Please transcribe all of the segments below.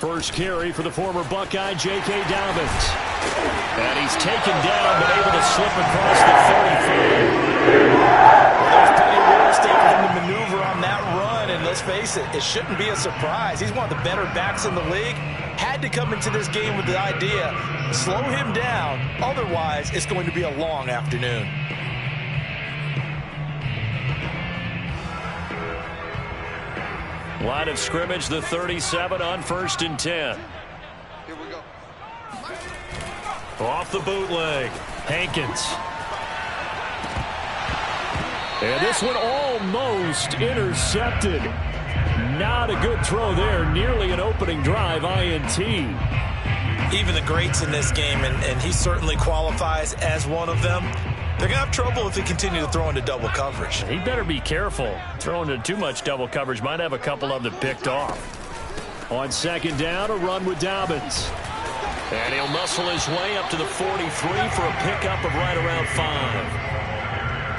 first carry for the former Buckeye, J.K. Dobbins. And he's taken down, but able to slip across the 35. There's plenty of real estate for him to maneuver on that run, and let's face it, it shouldn't be a surprise. He's one of the better backs in the league. Had to come into this game with the idea, slow him down, otherwise it's going to be a long afternoon. Line of scrimmage, the 37 on 1st and 10. Here we go. Off the bootleg, Hankins. And this one almost intercepted. Not a good throw there. Nearly an opening drive, INT. Even the greats in this game, and he certainly qualifies as one of them, they're going to have trouble if they continue to throw into double coverage. He better be careful. Throwing into too much double coverage might have a couple of them picked off. On 2nd down, a run with Dobbins. And he'll muscle his way up to the 43 for a pickup of right around 5.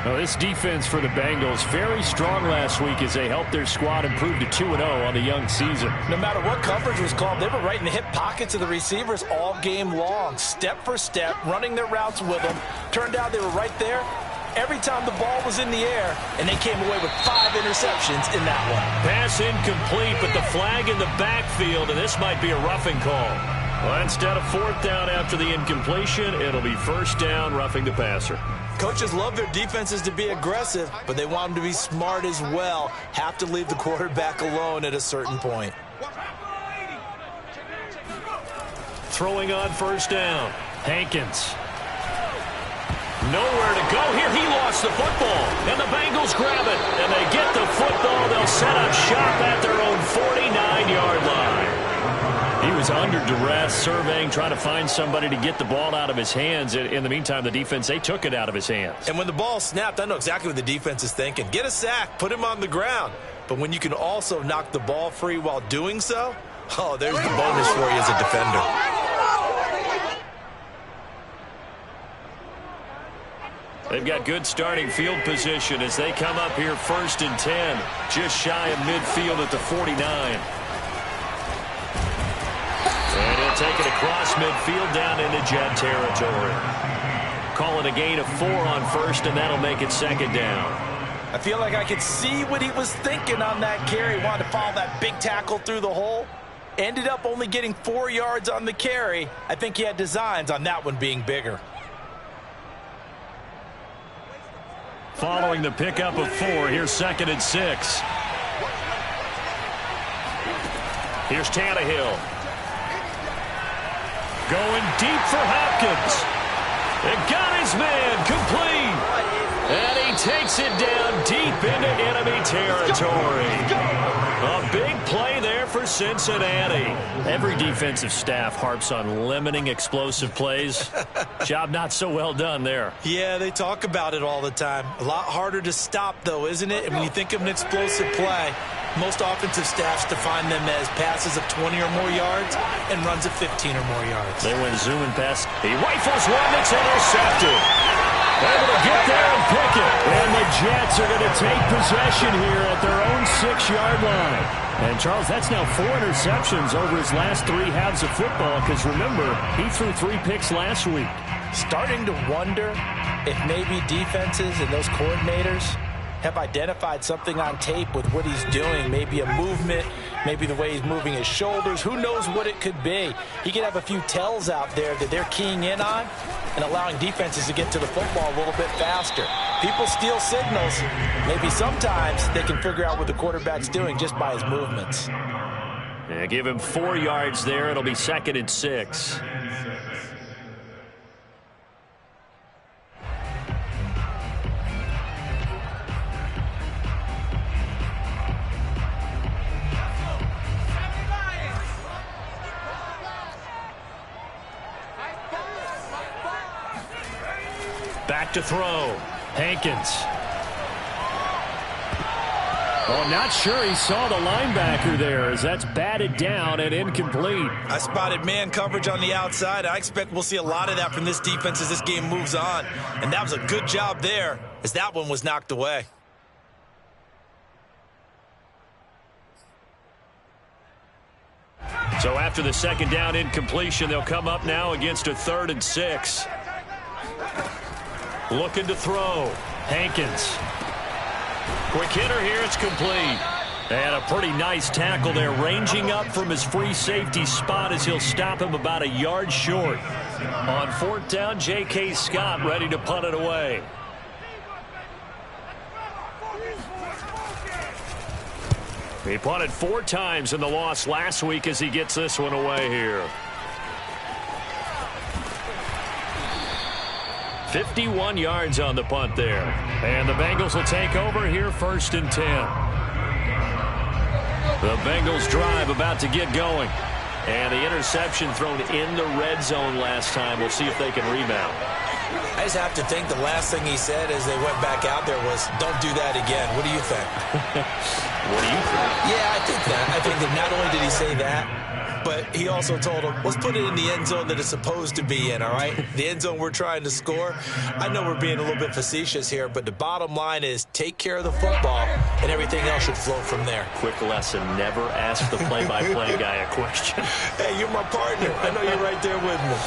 Well, this defense for the Bengals, very strong last week as they helped their squad improve to 2-0 on the young season. No matter what coverage was called, they were right in the hip pockets of the receivers all game long, step for step, running their routes with them. Turned out they were right there every time the ball was in the air, and they came away with 5 interceptions in that one. Pass incomplete, but the flag in the backfield, and this might be a roughing call. Well, instead of 4th down after the incompletion, it'll be 1st down, roughing the passer. Coaches love their defenses to be aggressive, but they want them to be smart as well. Have to leave the quarterback alone at a certain point. Throwing on 1st down, Hankins. Nowhere to go here. He lost the football, and the Bengals grab it. And they get the football. They'll set up shop at their own 49-yard line. He was under duress, surveying, trying to find somebody to get the ball out of his hands. In the meantime, the defense, they took it out of his hands. And when the ball snapped, I know exactly what the defense is thinking. Get a sack, put him on the ground. But when you can also knock the ball free while doing so, oh, there's the bonus for you as a defender. They've got good starting field position as they come up here 1st and 10, just shy of midfield at the 49. And he'll take it across midfield down into Jet territory. Call it a gain of 4 on 1st, and that'll make it 2nd down. I feel like I could see what he was thinking on that carry. He wanted to follow that big tackle through the hole. Ended up only getting 4 yards on the carry. I think he had designs on that one being bigger. Following the pickup of 4, here's 2nd and 6. Here's Tannehill. Going deep for Hopkins. And got his man complete. And he takes it down deep into enemy territory. A big play there for Cincinnati. Every defensive staff harps on limiting explosive plays. Job not so well done there. Yeah, they talk about it all the time. A lot harder to stop, though, isn't it? And when you think of an explosive play, most offensive staffs define them as passes of 20 or more yards and runs of 15 or more yards. They went zooming past. He rifles one that's intercepted. Able to get there and pick it. And the Jets are going to take possession here at their own 6-yard line. And, Charles, that's now 4 interceptions over his last 3 halves of football because, remember, he threw 3 picks last week. Starting to wonder if maybe defenses and those coordinators have identified something on tape with what he's doing. Maybe a movement, maybe the way he's moving his shoulders. Who knows what it could be? He could have a few tells out there that they're keying in on and allowing defenses to get to the football a little bit faster. People steal signals. Maybe sometimes they can figure out what the quarterback's doing just by his movements. Yeah, give him 4 yards there. It'll be 2nd and 6. Back to throw. Hankins. Oh, not sure he saw the linebacker there as that's batted down and incomplete. I spotted man coverage on the outside. I expect we'll see a lot of that from this defense as this game moves on. And that was a good job there as that one was knocked away. So after the second down incompletion, they'll come up now against a 3rd and 6. Looking to throw. Hankins. Quick hitter here. It's complete. And a pretty nice tackle there, ranging up from his free safety spot as he'll stop him about a yard short. On 4th down, J.K. Scott ready to punt it away. He punted 4 times in the loss last week as he gets this one away here. 51 yards on the punt there. And the Bengals will take over here 1st and 10. The Bengals drive about to get going. And the interception thrown in the red zone last time. We'll see if they can rebound. I just have to think the last thing he said as they went back out there was, don't do that again. What do you think? What do you think? Yeah, I think that. I think that not only did he say that, but he also told him, let's put it in the end zone that it's supposed to be in, all right? The end zone we're trying to score. I know we're being a little bit facetious here, but the bottom line is take care of the football, and everything else should flow from there. Quick lesson, never ask the play-by-play guy a question. Hey, you're my partner. I know you're right there with me.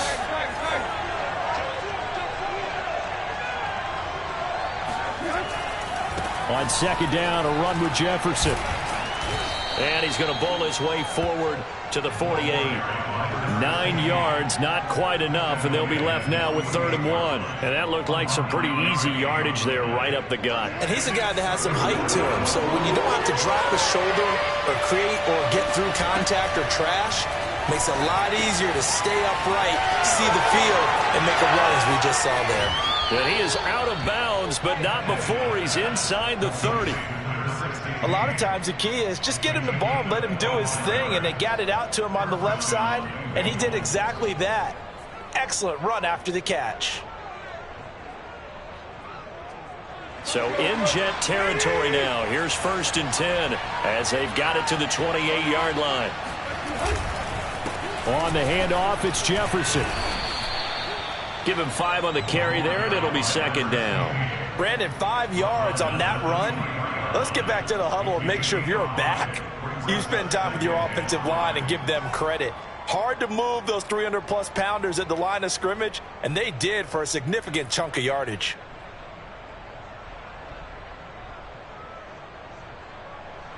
On 2nd down, a run with Jefferson. And he's going to bowl his way forward to the 48. 9 yards, not quite enough, and they'll be left now with 3rd and 1. And that looked like some pretty easy yardage there right up the gut. And he's a guy that has some height to him, so when you don't have to drop a shoulder or create or get through contact or trash, makes it a lot easier to stay upright, see the field, and make a run as we just saw there. And he is out of bounds, but not before he's inside the 30. A lot of times the key is just get him the ball and let him do his thing, and they got it out to him on the left side, and he did exactly that. Excellent run after the catch. So in jet territory now. Here's 1st and 10 as they've got it to the 28-yard line. On the handoff, it's Jefferson. Give him 5 on the carry there, and it'll be 2nd down. Brandon, 5 yards on that run. Let's get back to the huddle and make sure if you're a back, you spend time with your offensive line and give them credit. Hard to move those 300-plus pounders at the line of scrimmage, and they did for a significant chunk of yardage.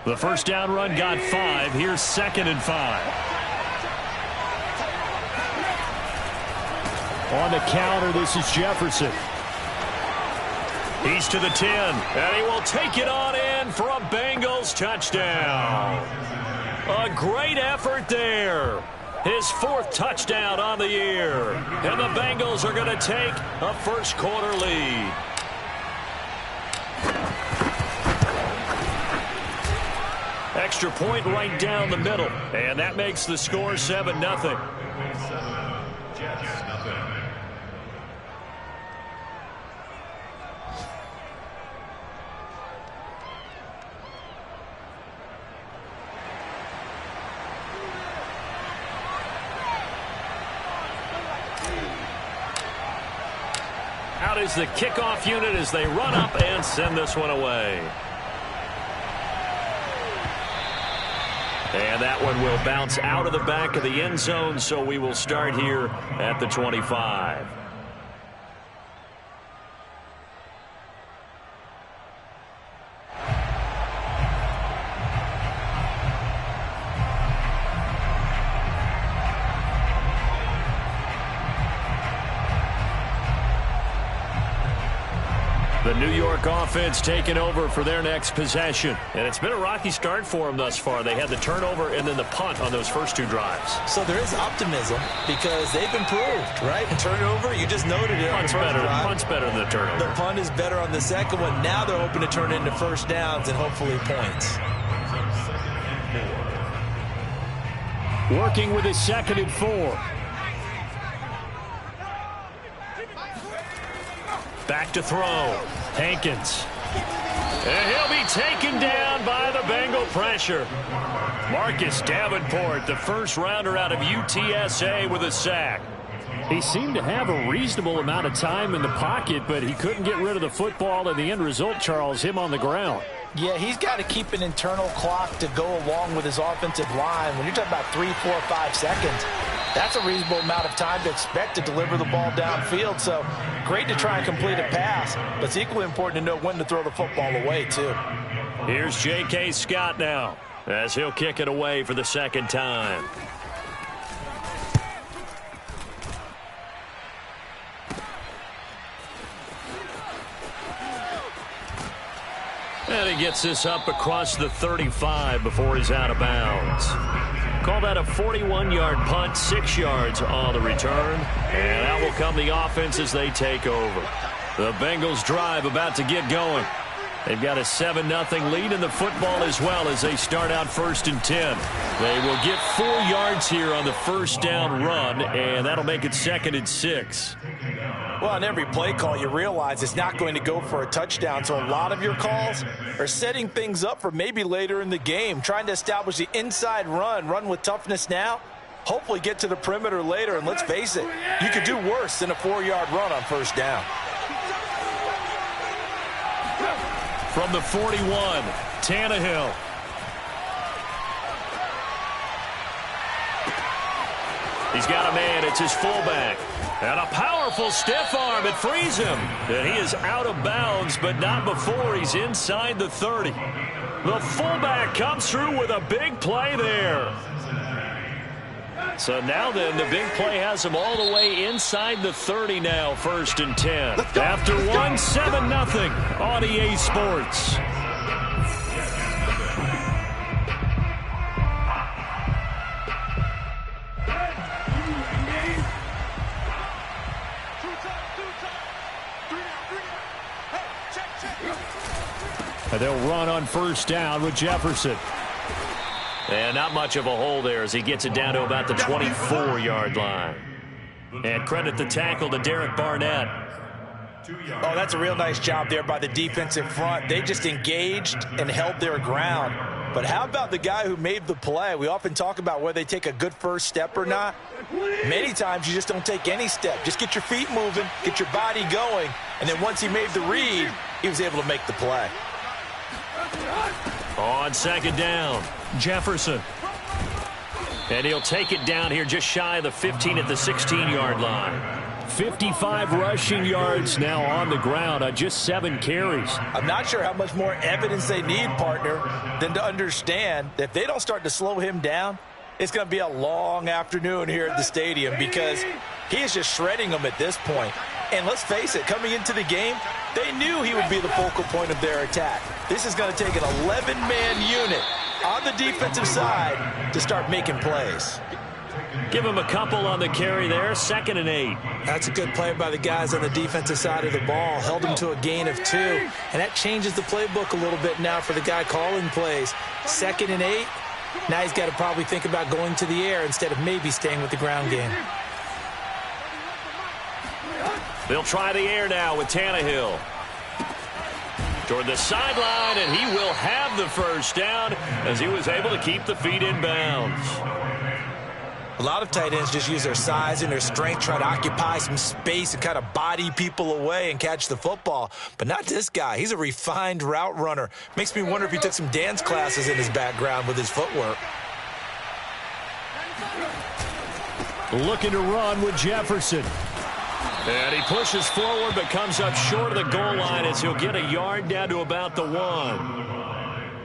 The 1st down run got 5. Here's 2nd and 5. On the counter, this is Jefferson. He's to the 10, and he will take it on in for a Bengals touchdown. A great effort there. His 4th touchdown on the year. And the Bengals are going to take a first-quarter lead. Extra point right down the middle, and that makes the score 7-0. Out is the kickoff unit as they run up and send this one away. And that one will bounce out of the back of the end zone, so we will start here at the 25. The New York offense taking over for their next possession. And it's been a rocky start for them thus far. They had the turnover and then the punt on those first 2 drives. So there is optimism because they've improved, right? And turnover, you just noted it on the first drive. Punt's better than the turnover. The punt is better on the second one. Now they're hoping to turn it into first downs and hopefully points. Working with his 2nd and 4. Back to throw. Hankins. And he'll be taken down by the Bengal pressure. Marcus Davenport, the first rounder out of UTSA, with a sack. He seemed to have a reasonable amount of time in the pocket, but he couldn't get rid of the football, and the end result, Charles, him on the ground. Yeah, he's got to keep an internal clock to go along with his offensive line. When you're talking about 3, 4, 5 seconds, that's a reasonable amount of time to expect to deliver the ball downfield. So great to try and complete a pass, but it's equally important to know when to throw the football away, too. Here's J.K. Scott now, as he'll kick it away for the second time. And he gets this up across the 35 before he's out of bounds. Call that a 41-yard punt, 6 yards on the return. And out will come the offense as they take over. The Bengals drive about to get going. They've got a 7-0 lead in the football as well as they start out 1st and 10. They will get 4 yards here on the first down run, and that'll make it 2nd and 6. Well, on every play call, you realize it's not going to go for a touchdown. So a lot of your calls are setting things up for maybe later in the game, trying to establish the inside run with toughness now, hopefully get to the perimeter later. And let's face it, you could do worse than a 4-yard run on first down. From the 41, Tannehill. He's got a man. It's his fullback. And a powerful stiff arm. It frees him. And he is out of bounds, but not before he's inside the 30. The fullback comes through with a big play there. So now then, the big play has him all the way inside the 30 now, 1st and 10. After 7-0 on EA Sports. And they'll run on first down with Jefferson. And not much of a hole there as he gets it down to about the 24-yard line. And credit the tackle to Derek Barnett. Oh, that's a real nice job there by the defensive front. They just engaged and held their ground. But how about the guy who made the play? We often talk about whether they take a good first step or not. Many times you just don't take any step. Just get your feet moving, get your body going, and then once he made the read, he was able to make the play. On 2nd down, Jefferson. And he'll take it down here just shy of the 15 at the 16-yard line. 55 rushing yards now on the ground on just 7 carries. I'm not sure how much more evidence they need, partner, than to understand that if they don't start to slow him down, it's going to be a long afternoon here at the stadium because he is just shredding them at this point. And let's face it, coming into the game, they knew he would be the focal point of their attack. This is going to take an 11-man unit on the defensive side to start making plays. Give him a couple on the carry there, 2nd and 8. That's a good play by the guys on the defensive side of the ball. Held him to a gain of 2. And that changes the playbook a little bit now for the guy calling plays. 2nd and 8. Now he's got to probably think about going to the air instead of maybe staying with the ground game. They'll try the air now with Tannehill. Toward the sideline, and he will have the first down as he was able to keep the feet in bounds. A lot of tight ends just use their size and their strength, try to occupy some space and kind of body people away and catch the football. But not this guy. He's a refined route runner. Makes me wonder if he took some dance classes in his background with his footwork. Looking to run with Jefferson. And he pushes forward but comes up short of the goal line as he'll get a yard down to about the 1.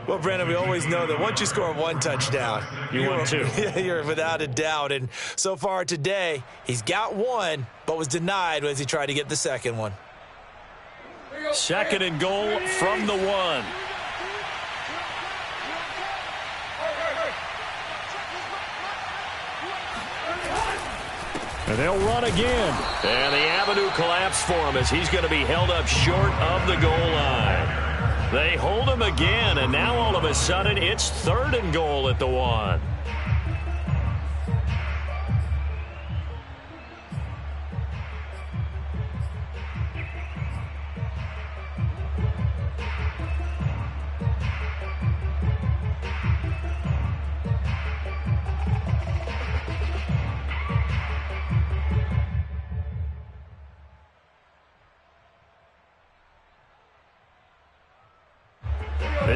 Well, Brandon, we always know that once you score 1 touchdown, you win 2. You're without a doubt. And so far today, he's got 1, but was denied as he tried to get the second one. 2nd and goal from the 1. And they'll run again. And the avenue collapsed for him as he's going to be held up short of the goal line. They hold him again, and now all of a sudden it's 3rd and goal at the 1.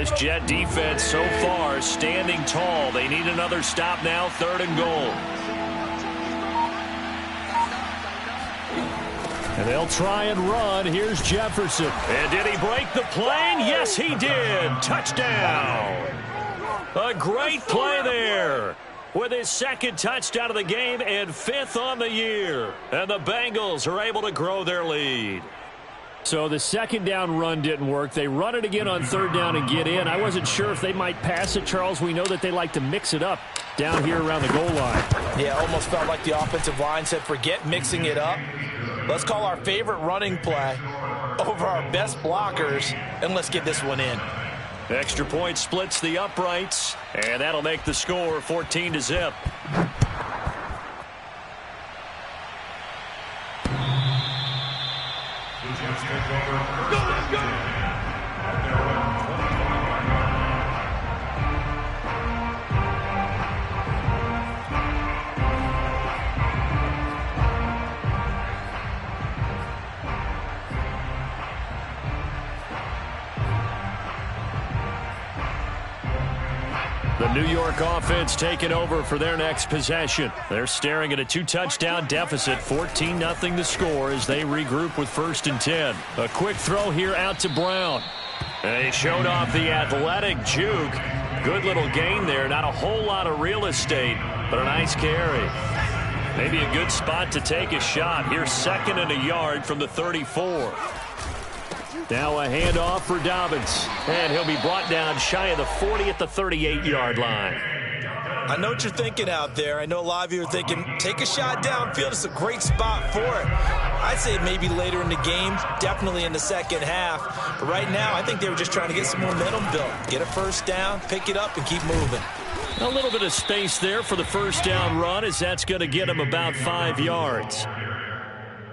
This Jet defense so far standing tall. They need another stop now, 3rd and goal. And they'll try and run. Here's Jefferson. And did he break the plane? Yes, he did. Touchdown. A great play there. With his 2nd touchdown of the game and 5th on the year. And the Bengals are able to grow their lead. So the 2nd down run didn't work. They run it again on 3rd down and get in. I wasn't sure if they might pass it, Charles. We know that they like to mix it up down here around the goal line. Yeah, almost felt like the offensive line said, forget mixing it up. Let's call our favorite running play over our best blockers, and let's get this one in. Extra point splits the uprights, and that'll make the score 14-0. The New York offense taking over for their next possession. They're staring at a 2-touchdown deficit, 14-0 the score as they regroup with 1st and 10. A quick throw here out to Brown. And he showed off the athletic juke. Good little gain there. Not a whole lot of real estate, but a nice carry. Maybe a good spot to take a shot. Here's 2nd and a yard from the 34. Now a handoff for Dobbins. And he'll be brought down shy of the 40 at the 38-yard line. I know what you're thinking out there. I know a lot of you are thinking, take a shot downfield. It's a great spot for it. I'd say maybe later in the game, definitely in the 2nd half. But right now, I think they were just trying to get some momentum built. Get a 1st down, pick it up, and keep moving. A little bit of space there for the 1st down run as that's going to get him about 5 yards.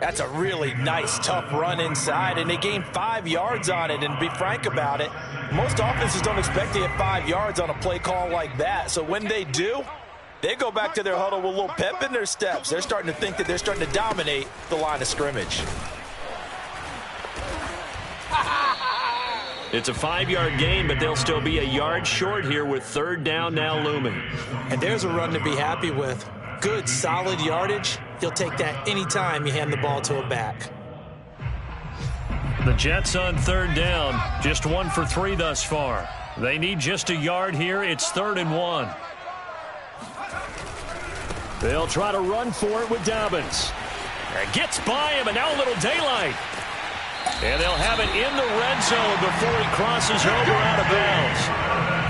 That's a really nice, tough run inside, and they gained 5 yards on it. And to be frank about it, most offenses don't expect to get 5 yards on a play call like that. So when they do, they go back to their huddle with a little pep in their steps. They're starting to think that they're starting to dominate the line of scrimmage. It's a 5-yard gain, but they'll still be a yard short here with 3rd down now looming. And there's a run to be happy with. Good, solid yardage. He'll take that anytime you hand the ball to a back. The Jets on 3rd down, just 1 for 3 thus far. They need just a yard here. It's 3rd and 1. They'll try to run for it with Dobbins. And gets by him, and now a little daylight. And they'll have it in the red zone before he crosses over out of bounds.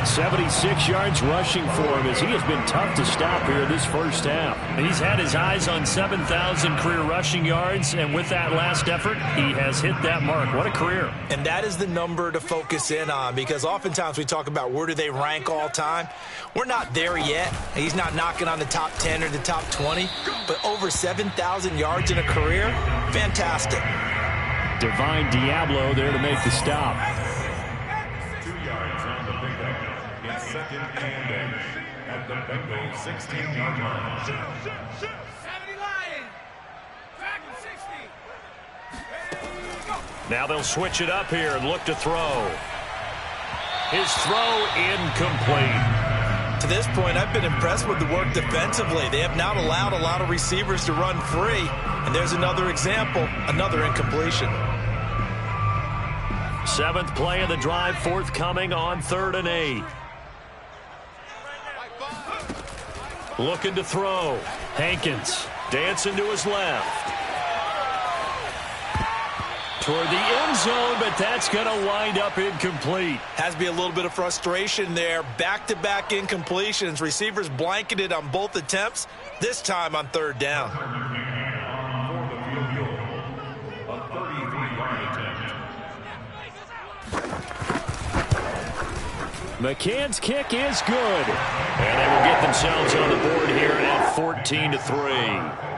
76 yards rushing for him as he has been tough to stop here this 1st half. He's had his eyes on 7,000 career rushing yards, and with that last effort, he has hit that mark. What a career. And that is the number to focus in on, because oftentimes we talk about where do they rank all time. We're not there yet. He's not knocking on the top 10 or the top 20, but over 7,000 yards in a career, fantastic. Divine Diablo there to make the stop. 2 yards on the pickup. It's 2nd and 8 at the Bengals 16-yard line. 70 Lions. Back in 60. Go. Now they'll switch it up here and look to throw. His throw incomplete. To this point, I've been impressed with the work defensively. They have not allowed a lot of receivers to run free. And there's another example, another incompletion. 7th play of the drive forthcoming on 3rd and 8. Looking to throw. Hankins dancing to his left. Toward the end zone, but that's going to wind up incomplete. Has to be a little bit of frustration there. Back-to-back incompletions. Receivers blanketed on both attempts, this time on 3rd down. For the field goal, a 33-yard attempt. McCann's kick is good. And they will get themselves on the board here at 14-3.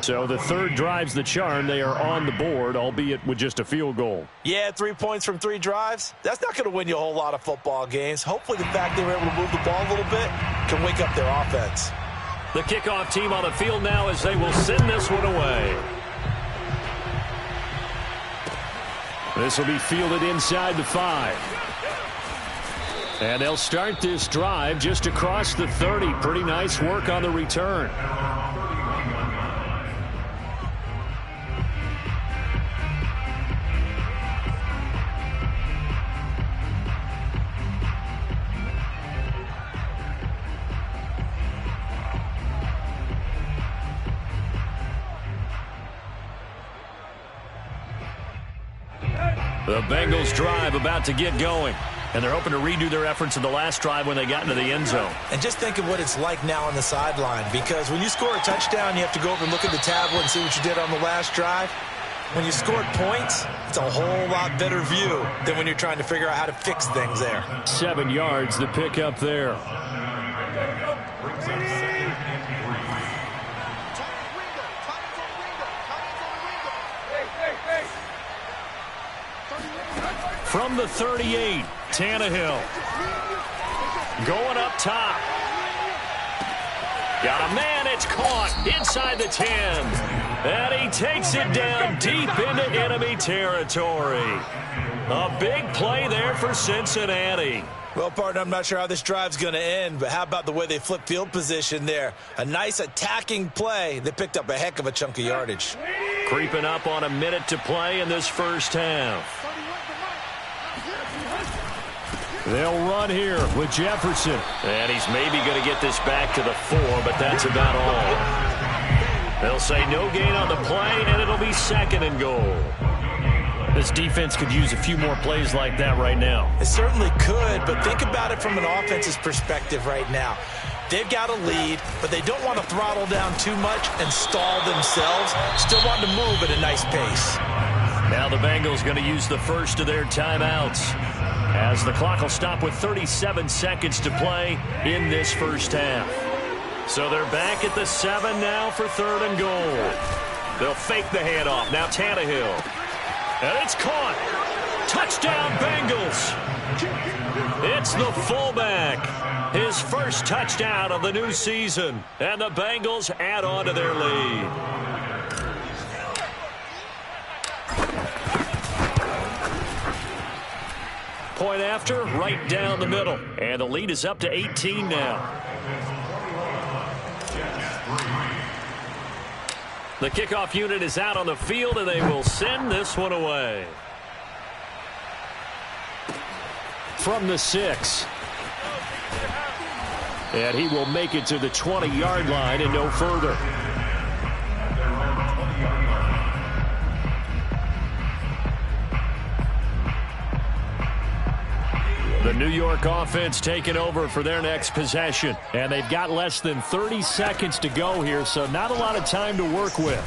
So the 3rd drives the charm. They are on the board, albeit with just a field goal. Yeah, 3 points from 3 drives. That's not going to win you a whole lot of football games. Hopefully the fact they were able to move the ball a little bit can wake up their offense. The kickoff team on the field now as they will send this one away. This will be fielded inside the 5. And they'll start this drive just across the 30. Pretty nice work on the return. The Bengals drive about to get going. And they're hoping to redo their efforts in the last drive when they got into the end zone. And just think of what it's like now on the sideline, because when you score a touchdown, you have to go over and look at the tablet and see what you did on the last drive. When you scored points, it's a whole lot better view than when you're trying to figure out how to fix things there. 7 yards, the pickup there. From the 38, Tannehill. Going up top. Got a man, it's caught inside the 10. And he takes it down deep into enemy territory. A big play there for Cincinnati. Well, partner, I'm not sure how this drive's going to end, but how about the way they flip field position there? A nice attacking play. They picked up a heck of a chunk of yardage. Creeping up on a minute to play in this first half. They'll run here with Jefferson. And he's maybe going to get this back to the 4, but that's about all. They'll say no gain on the play, and it'll be 2nd and goal. This defense could use a few more plays like that right now. It certainly could, but think about it from an offense's perspective right now. They've got a lead, but they don't want to throttle down too much and stall themselves. Still want to move at a nice pace. Now the Bengals going to use the first of their timeouts, as the clock will stop with 37 seconds to play in this first half. So they're back at the 7 now for 3rd and goal. They'll fake the handoff. Now Tannehill. And it's caught. Touchdown, Bengals. It's the fullback. His first touchdown of the new season. And the Bengals add on to their lead. Point after, right down the middle. And the lead is up to 18 now. The kickoff unit is out on the field, and they will send this one away. From the 6. And he will make it to the 20-yard line and no further. The New York offense taking over for their next possession. And they've got less than 30 seconds to go here, so not a lot of time to work with.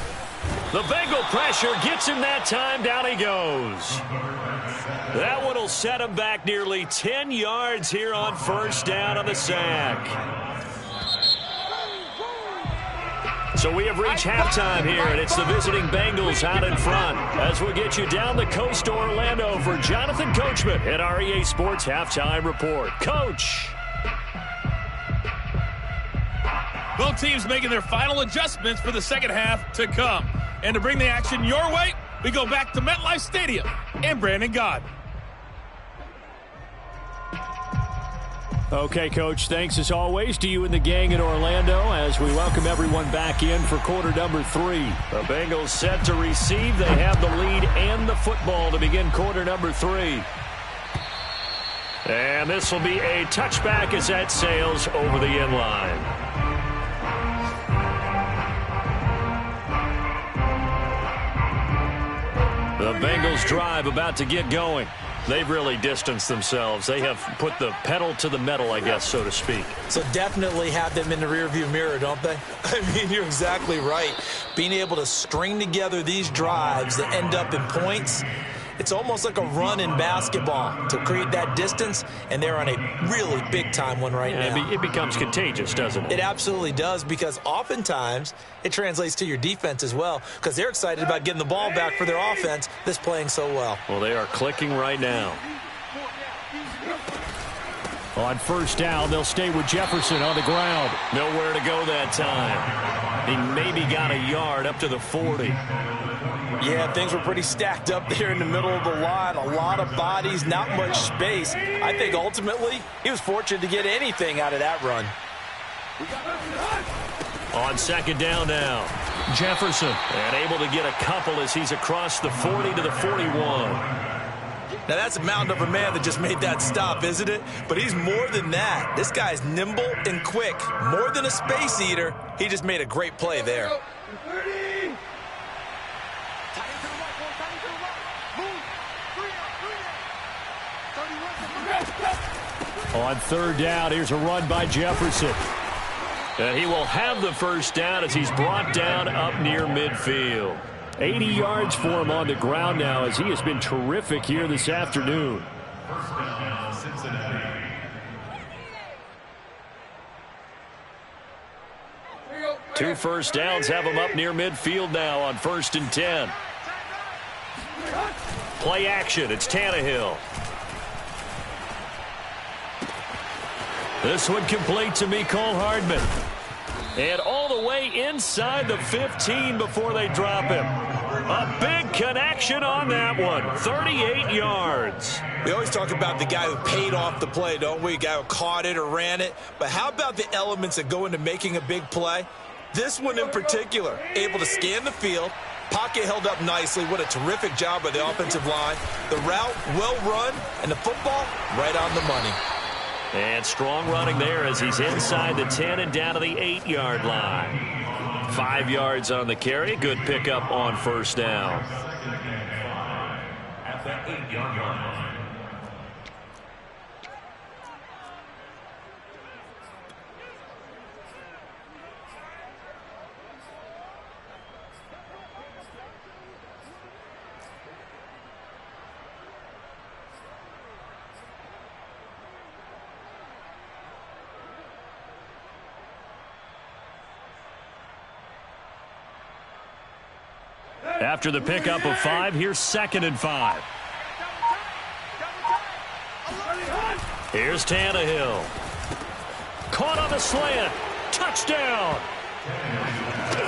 The Bengal pressure gets him that time. Down he goes. That one will set him back nearly 10 yards here on first down on the sack. So we have reached halftime here, and it's the visiting Bengals out in front. As we'll get you down the coast to Orlando for Jonathan Coachman at our EA Sports Halftime Report. Coach. Both teams making their final adjustments for the second half to come. And to bring the action your way, we go back to MetLife Stadium and Brandon Gaudin. Okay, Coach, thanks as always to you and the gang in Orlando as we welcome everyone back in for quarter number 3. The Bengals set to receive. They have the lead and the football to begin quarter number 3. And this will be a touchback as that sails over the end line. The Bengals drive about to get going. They've really distanced themselves. They have put the pedal to the metal, I guess, so to speak. So definitely have them in the rearview mirror, don't they? I mean, you're exactly right. Being able to string together these drives that end up in points, it's almost like a run in basketball to create that distance, and they're on a really big-time one right now. It becomes contagious, doesn't it? It absolutely does, because oftentimes it translates to your defense as well, because they're excited about getting the ball back for their offense that's playing so well. Well, they are clicking right now. On first down, they'll stay with Jefferson on the ground. Nowhere to go that time. He maybe got a yard up to the 40. Yeah, things were pretty stacked up there in the middle of the line. A lot of bodies, not much space. I think ultimately he was fortunate to get anything out of that run. On second down now, Jefferson, and able to get a couple as he's across the 40 to the 41. Now, that's a mountain of a man that just made that stop, isn't it? But he's more than that. This guy's nimble and quick. More than a space eater. He just made a great play there. On third down, here's a run by Jefferson. And he will have the first down as he's brought down up near midfield. 80 yards for him on the ground now as he has been terrific here this afternoon. First down, Cincinnati. Two first downs have him up near midfield now on 1st and 10. Play action, it's Tannehill. This one complete to Mecole Hardman. And all the way inside the 15 before they drop him. A big connection on that one. 38 yards. We always talk about the guy who paid off the play, don't we? The guy who caught it or ran it. But how about the elements that go into making a big play? This one in particular, able to scan the field. Pocket held up nicely. What a terrific job by the offensive line. The route well run, and the football right on the money. And strong running there as he's inside the 10 and down to the 8-yard line. 5 yards on the carry. Good pickup on first down. At the 8-yard line. After the pickup of 5, here's 2nd and 5. Here's Tannehill. Caught on the slant. Touchdown.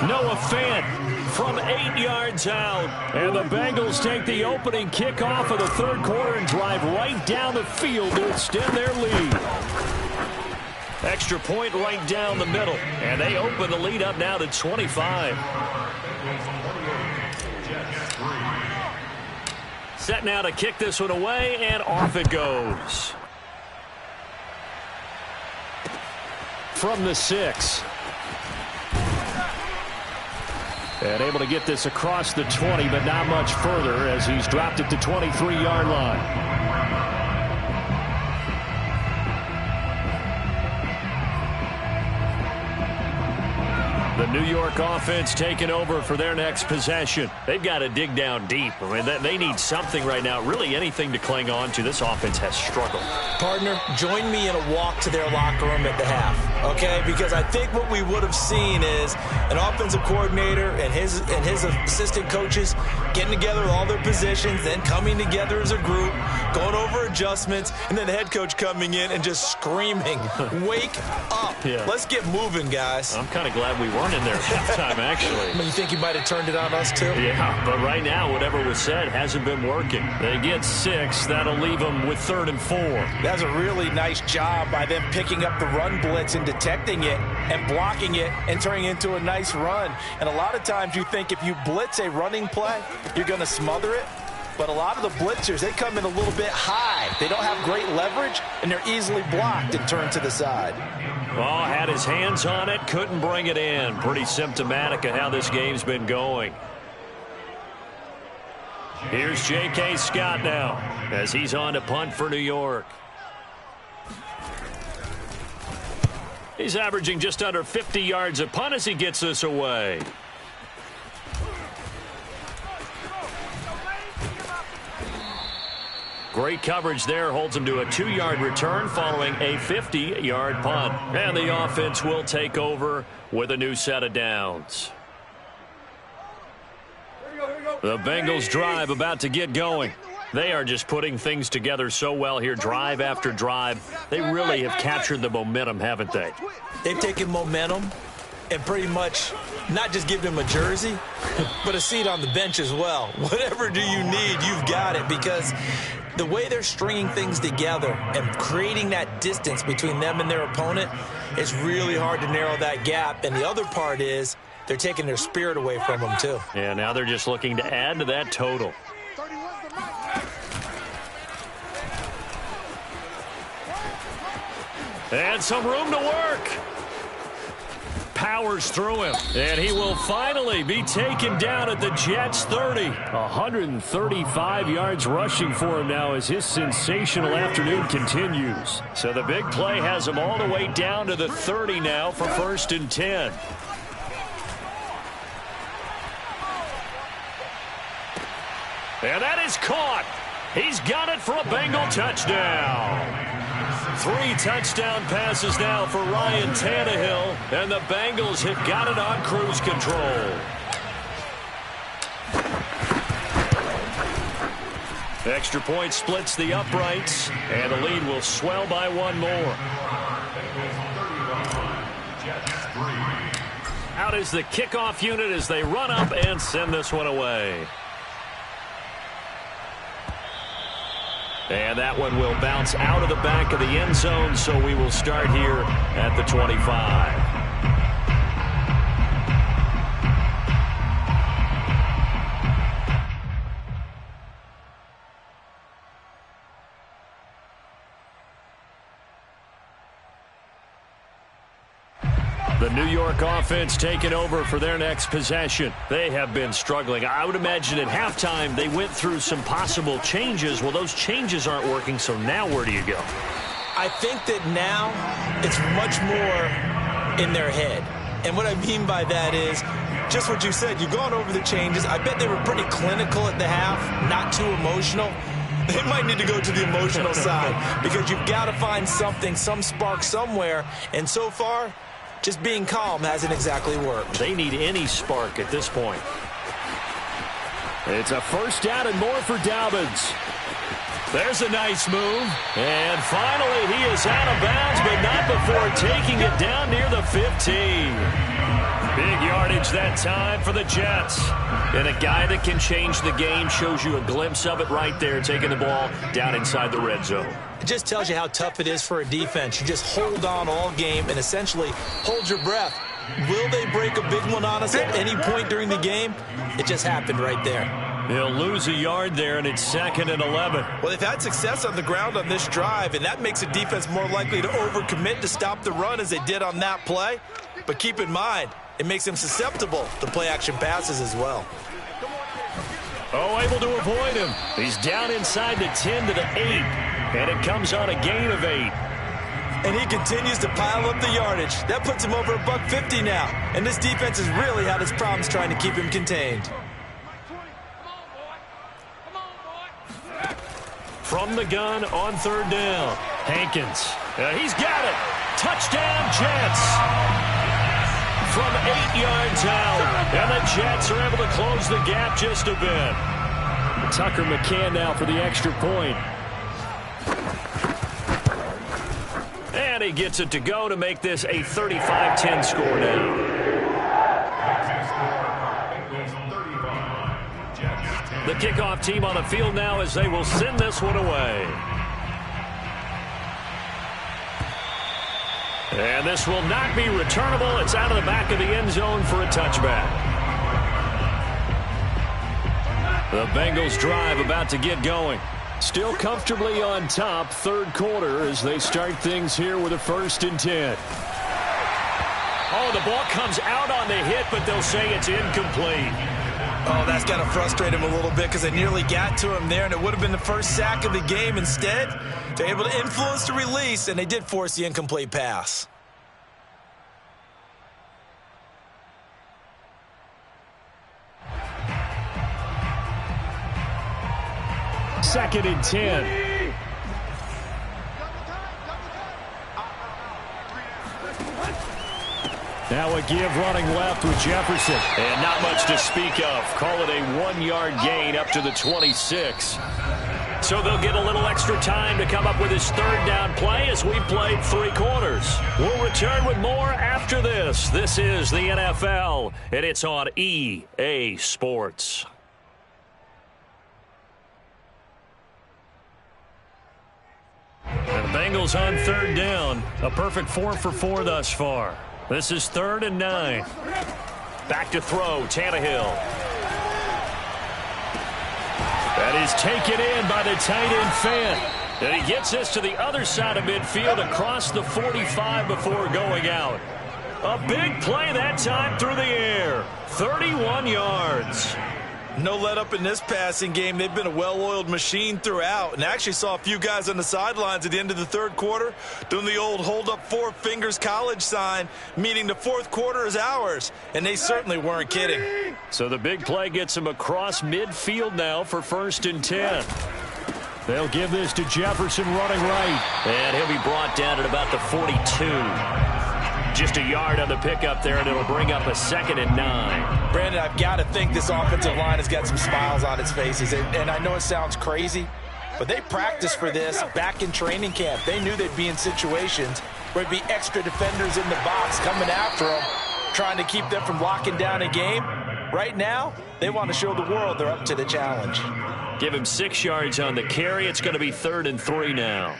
Noah Fant from 8 yards out. And the Bengals take the opening kickoff of the third quarter and drive right down the field to extend their lead. Extra point right down the middle. And they open the lead up now to 25. Set now to kick this one away, and off it goes. From the 6. And able to get this across the 20, but not much further as he's dropped it to 23-yard line. The New York offense taking over for their next possession. They've got to dig down deep. I mean, they need something right now, really anything to cling on to. This offense has struggled. Partner, join me in a walk to their locker room at the half, okay? Because I think what we would have seen is an offensive coordinator and his assistant coaches getting together with all their positions, then coming together as a group, going over adjustments, and then the head coach coming in and just screaming, wake up. Yeah. Let's get moving, guys. I'm kind of glad we weren't in there at halftime, actually. You think he might have turned it on us, too? Yeah, but right now, whatever was said hasn't been working. They get 6. That'll leave them with 3rd and 4. That's a really nice job by them picking up the run blitz and detecting it and blocking it and turning it into a nice run. And a lot of times you think if you blitz a running play, you're going to smother it. But a lot of the blitzers, they come in a little bit high. They don't have great leverage, and they're easily blocked and turned to the side. Oh, had his hands on it, couldn't bring it in. Pretty symptomatic of how this game's been going. Here's J.K. Scott now as he's on to punt for New York. He's averaging just under 50 yards a punt as he gets this away. Great coverage there, holds him to a 2-yard return following a 50-yard punt. And the offense will take over with a new set of downs. The Bengals drive about to get going. They are just putting things together so well here, drive after drive. They really have captured the momentum, haven't they? They've taken momentum and pretty much not just give him a jersey, but a seat on the bench as well. Whatever do you need, you've got it, because the way they're stringing things together and creating that distance between them and their opponent, it's really hard to narrow that gap. And the other part is they're taking their spirit away from them, too. Yeah, now they're just looking to add to that total. And some room to work. Powers through him. And he will finally be taken down at the Jets' 30. 135 yards rushing for him now as his sensational afternoon continues. So the big play has him all the way down to the 30 now for 1st and 10. And that is caught. He's got it for a Bengal touchdown. 3 touchdown passes now for Ryan Tannehill, and the Bengals have got it on cruise control. Extra point splits the uprights, and the lead will swell by 1 more. Out is the kickoff unit as they run up and send this one away. And that one will bounce out of the back of the end zone, so we will start here at the 25. The New York offense taking over for their next possession. They have been struggling. I would imagine at halftime they went through some possible changes. Well, those changes aren't working, so now where do you go? I think that now it's much more in their head. And what I mean by that is just what you said. You've gone over the changes. I bet they were pretty clinical at the half, not too emotional. They might need to go to the emotional side because you've got to find something, some spark somewhere. And so far, just being calm hasn't exactly worked. They need any spark at this point. It's a 1st down and more for Dobbins. There's a nice move. And finally, he is out of bounds, but not before taking it down near the 15. Big yardage that time for the Jets. And a guy that can change the game shows you a glimpse of it right there, taking the ball down inside the red zone. It just tells you how tough it is for a defense. You just hold on all game and essentially hold your breath. Will they break a big one on us at any point during the game? It just happened right there. He'll lose a yard there, and it's 2nd and 11. Well, they've had success on the ground on this drive, and that makes a defense more likely to overcommit to stop the run as they did on that play. But keep in mind, it makes them susceptible to play-action passes as well. Oh, able to avoid him. He's down inside the 10 to the 8, and it comes on a gain of 8. And he continues to pile up the yardage. That puts him over $150 now, and this defense has really had its problems trying to keep him contained. From the gun on 3rd down. Hankins. He's got it. Touchdown, Jets. From 8 yards out. And the Jets are able to close the gap just a bit. Tucker McCann now for the extra point. And he gets it to go to make this a 35-10 score now. The kickoff team on the field now as they will send this one away. And this will not be returnable. It's out of the back of the end zone for a touchback. The Bengals drive about to get going. Still comfortably on top, 3rd quarter as they start things here with a 1st and 10. Oh, the ball comes out on the hit, but they'll say it's incomplete. Oh, that's got to frustrate him a little bit because they nearly got to him there, and it would have been the first sack of the game. Instead, they're able to influence the release, and they did force the incomplete pass. Second and 10. Now a give running left with Jefferson. And not much to speak of. Call it a 1-yard gain up to the 26. So they'll get a little extra time to come up with his third down play as we've played 3 quarters. We'll return with more after this. This is the NFL, and it's on EA Sports. And the Bengals on third down. A perfect 4 for 4 thus far. This is 3rd and 9. Back to throw, Tannehill. That is taken in by the tight end Fant. And he gets this to the other side of midfield across the 45 before going out. A big play that time through the air. 31 yards. No let up in this passing game. They've been a well-oiled machine throughout. And I actually saw a few guys on the sidelines at the end of the 3rd quarter doing the old hold up 4 fingers college sign, meaning the 4th quarter is ours. And they certainly weren't kidding. So the big play gets him across midfield now for 1st and 10. They'll give this to Jefferson running right. And he'll be brought down at about the 42. Just a yard on the pickup there, and it'll bring up a 2nd and 9. Brandon, I've got to think this offensive line has got some smiles on its faces. And I know it sounds crazy, but they practiced for this back in training camp. They knew they'd be in situations where there'd be extra defenders in the box coming after them, trying to keep them from locking down a game. Right now, they want to show the world they're up to the challenge. Give him 6 yards on the carry. It's going to be 3rd and 3 now.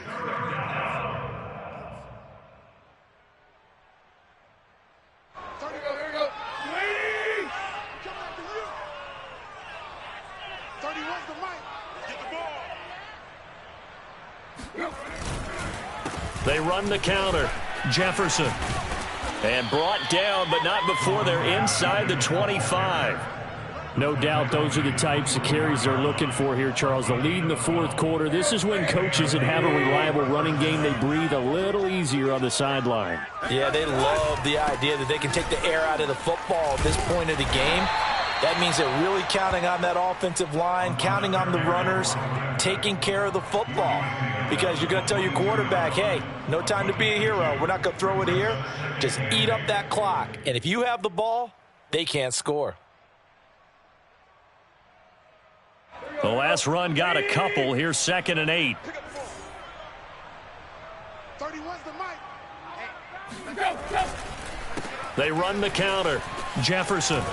They run the counter. Jefferson. And brought down, but not before they're inside the 25. No doubt those are the types of carries they're looking for here, Charles. The lead in the 4th quarter. This is when coaches that have a reliable running game, they breathe a little easier on the sideline. Yeah, they love the idea that they can take the air out of the football at this point of the game. That means they're really counting on that offensive line, counting on the runners, taking care of the football. Because you're going to tell your quarterback, hey, no time to be a hero. We're not going to throw it here. Just eat up that clock. And if you have the ball, they can't score. The last run got a couple. Here's 2nd and 8. 31's the mic. They run the counter. Jefferson.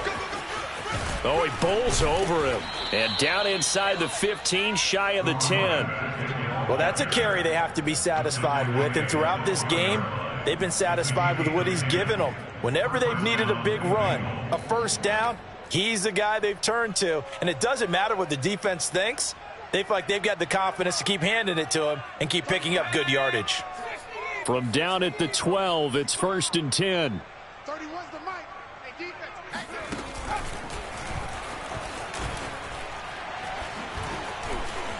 Oh, he bowls over him. And down inside the 15, shy of the 10. Well, that's a carry they have to be satisfied with. And throughout this game, they've been satisfied with what he's given them. Whenever they've needed a big run, a 1st down, he's the guy they've turned to. And it doesn't matter what the defense thinks. They feel like they've got the confidence to keep handing it to him and keep picking up good yardage. From down at the 12, it's 1st and 10. 31's the mic. Hey, defense.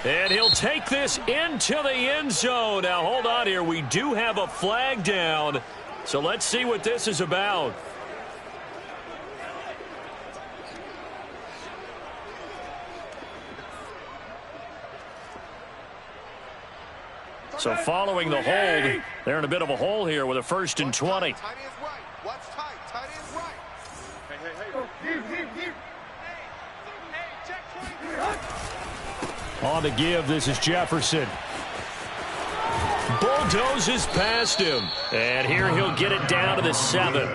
And he'll take this into the end zone. Now, hold on here. We do have a flag down. So let's see what this is about. So following the hold, they're in a bit of a hole here with a 1st and 20. Tight end's right. What's tight? Tight end's right. On the give, this is Jefferson. Bulldozes past him. And here he'll get it down to the 7.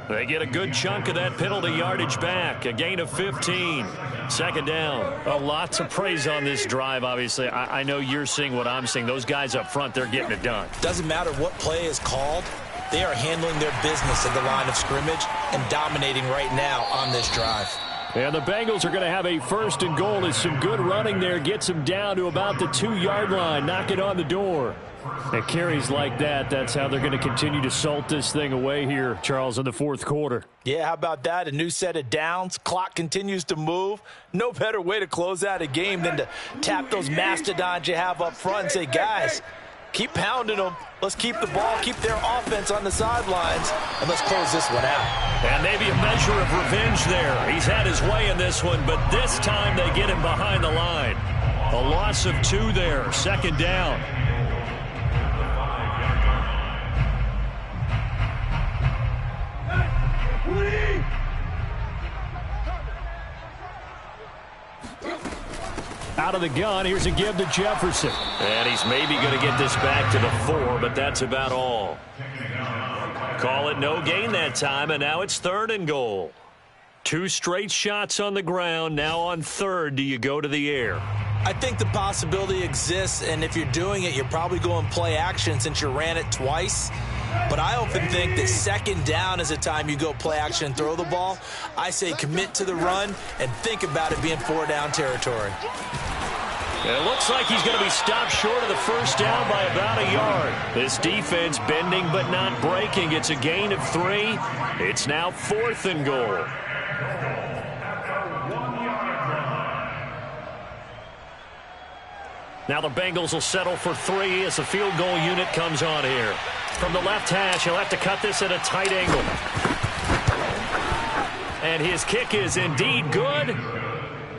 They get a good chunk of that penalty yardage back. A gain of 15. 2nd down. A lot to praise on this drive, obviously. I know you're seeing what I'm seeing. Those guys up front, they're getting it done. Doesn't matter what play is called. They are handling their business at the line of scrimmage and dominating right now on this drive. And the Bengals are going to have a 1st and goal as some good running there gets them down to about the 2-yard line. Knock it on the door. And carries like that, that's how they're going to continue to salt this thing away here, Charles, in the 4th quarter. Yeah, how about that? A new set of downs. Clock continues to move. No better way to close out a game than to tap those mastodons you have up front and say, guys, keep pounding them. Let's keep the ball, keep their offense on the sidelines, and let's close this one out. And maybe a measure of revenge there. He's had his way in this one, but this time they get him behind the line. A loss of 2 there, 2nd down. Out out of the gun. Here's a give to Jefferson. And he's maybe going to get this back to the 4, but that's about all. Call it no gain that time, and now it's 3rd and goal. 2 straight shots on the ground. Now on 3rd, do you go to the air? I think the possibility exists, and if you're doing it, you're probably going play action since you ran it twice. But I often think that 2nd down is a time you go play action and throw the ball. I say commit to the run and think about it being 4-down territory. It looks like he's going to be stopped short of the 1st down by about a yard. This defense bending but not breaking. It's a gain of 3. It's now 4th and goal. Now the Bengals will settle for 3 as the field goal unit comes on here. From the left hash, he'll have to cut this at a tight angle. And his kick is indeed good.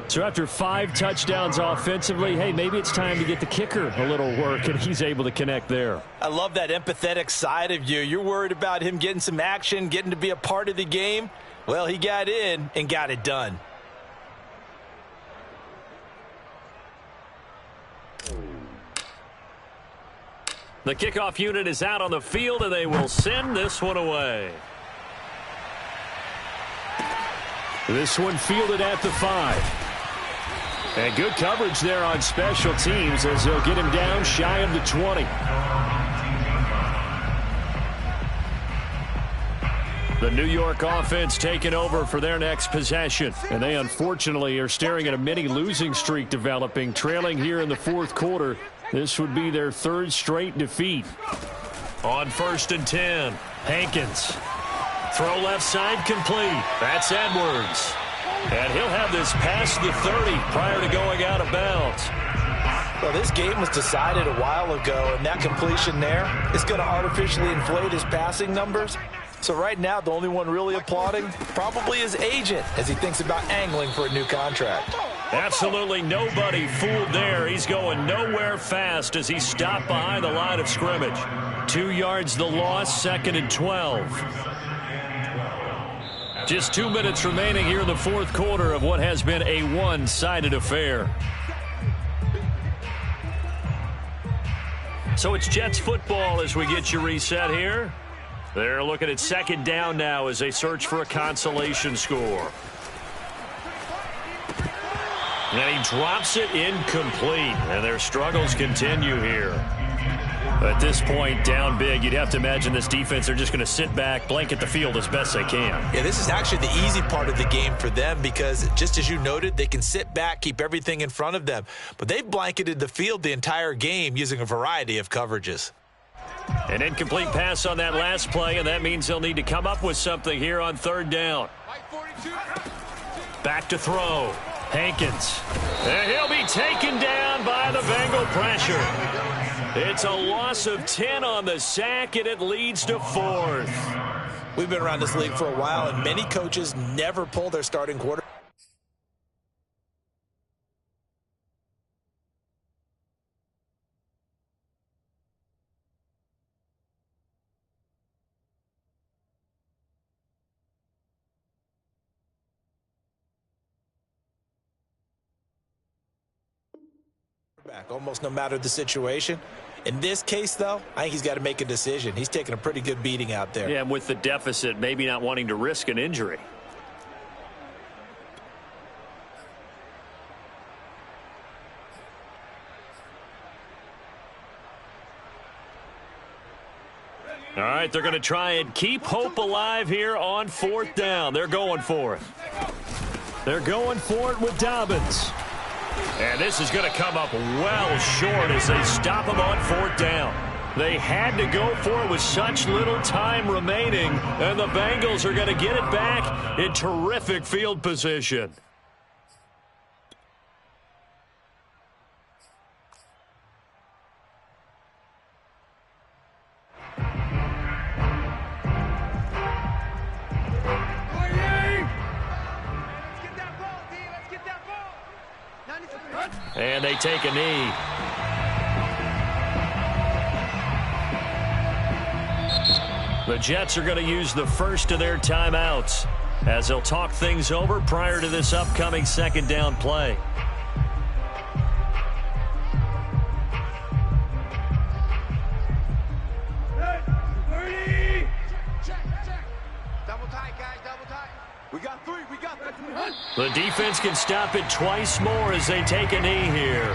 So after 5 touchdowns offensively, hey, maybe it's time to get the kicker a little work, and he's able to connect there. I love that empathetic side of you. You're worried about him getting some action, getting to be a part of the game. Well, he got in and got it done. The kickoff unit is out on the field, and they will send this one away. This one fielded at the 5. And good coverage there on special teams as they'll get him down shy of the 20. The New York offense taking over for their next possession. And they unfortunately are staring at a mini losing streak developing, trailing here in the 4th quarter. This would be their 3rd straight defeat. On 1st and 10, Hankins. Throw left side complete. That's Edwards. And he'll have this past the 30 prior to going out of bounds. Well, this game was decided a while ago, and that completion there is going to artificially inflate his passing numbers. So right now, the only one really applauding probably his agent as he thinks about angling for a new contract. Absolutely nobody fooled there. He's going nowhere fast as he stopped behind the line of scrimmage. 2 yards the loss, 2nd and 12. Just 2 minutes remaining here in the 4th quarter of what has been a one-sided affair. So it's Jets football as we get you reset here. They're looking at 2nd down now as they search for a consolation score. And he drops it incomplete, and their struggles continue here. At this point, down big, you'd have to imagine this defense, they're just going to sit back, blanket the field as best they can. Yeah, this is actually the easy part of the game for them because, just as you noted, they can sit back, keep everything in front of them. But they've blanketed the field the entire game using a variety of coverages. An incomplete pass on that last play, and that means they'll need to come up with something here on 3rd down. Back to throw. Hankins. And he'll be taken down by the Bengal pressure. It's a loss of 10 on the sack, and it leads to 4th. We've been around this league for a while, and many coaches never pull their starting quarterback. Almost no matter the situation. In this case, though, I think he's got to make a decision. He's taking a pretty good beating out there. Yeah, and with the deficit, maybe not wanting to risk an injury. All right, they're going to try and keep hope alive here on 4th down. They're going for it. They're going for it with Dobbins. And this is going to come up well short as they stop him on 4th down. They had to go for it with such little time remaining, and the Bengals are going to get it back in terrific field position. And they take a knee. The Jets are going to use the first of their timeouts as they'll talk things over prior to this upcoming 2nd down play. We got three. The defense can stop it twice more as they take a knee here.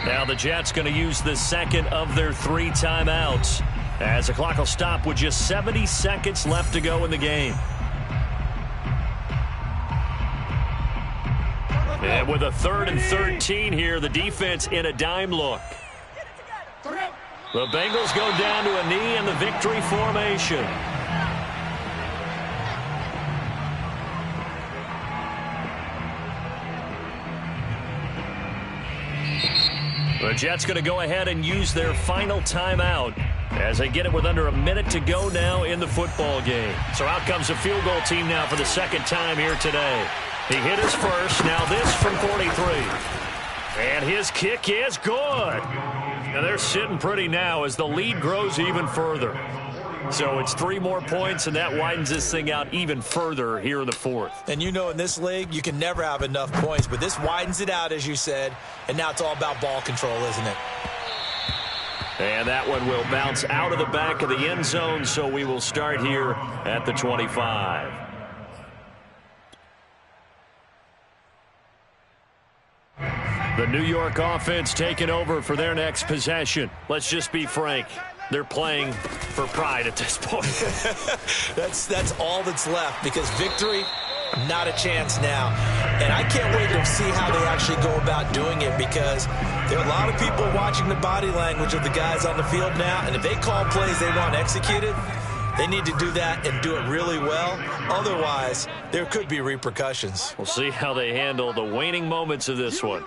Now the Jets going to use the second of their 3 timeouts as the clock will stop with just 70 seconds left to go in the game. And with a 3rd and 13 here, the defense in a dime look. The Bengals go down to a knee in the victory formation. The Jets going to go ahead and use their final timeout as they get it with under a minute to go now in the football game. So out comes the field goal team now for the second time here today. He hit his first, now this from 43. And his kick is good. And they're sitting pretty now as the lead grows even further. So it's 3 more points, and that widens this thing out even further here in the 4th. And you know in this league, you can never have enough points, but this widens it out, as you said, and now it's all about ball control, isn't it? And that one will bounce out of the back of the end zone, so we will start here at the 25. The New York offense taking over for their next possession. Let's just be frank. They're playing for pride at this point. That's all that's left, because victory, not a chance now. And I can't wait to see how they actually go about doing it, because there are a lot of people watching the body language of the guys on the field now, and if they call plays they want executed, they need to do that and do it really well. Otherwise, there could be repercussions. We'll see how they handle the waning moments of this one.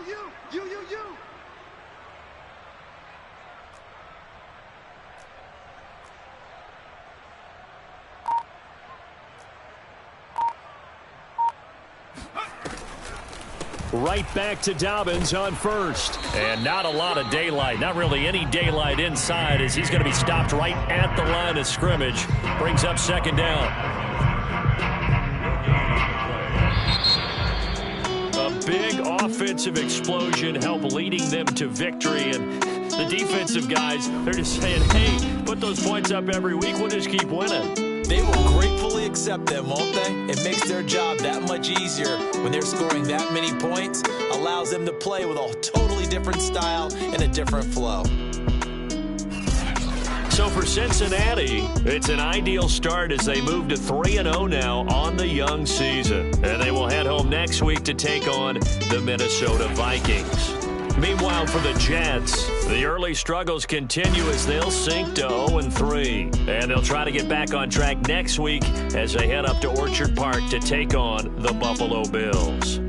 Right back to Dobbins on first. And not a lot of daylight. Not really any daylight inside, as he's going to be stopped right at the line of scrimmage. Brings up second down. A big offensive explosion helped leading them to victory. And the defensive guys, they're just saying, hey, put those points up every week. We'll just keep winning. They will gratefully accept them, won't they? It makes their job that much easier when they're scoring that many points. Allows them to play with a totally different style and a different flow. So for Cincinnati, it's an ideal start as they move to 3-0 now on the young season. And they will head home next week to take on the Minnesota Vikings. Meanwhile, for the Jets, the early struggles continue as they'll sink to 0-3. And they'll try to get back on track next week as they head up to Orchard Park to take on the Buffalo Bills.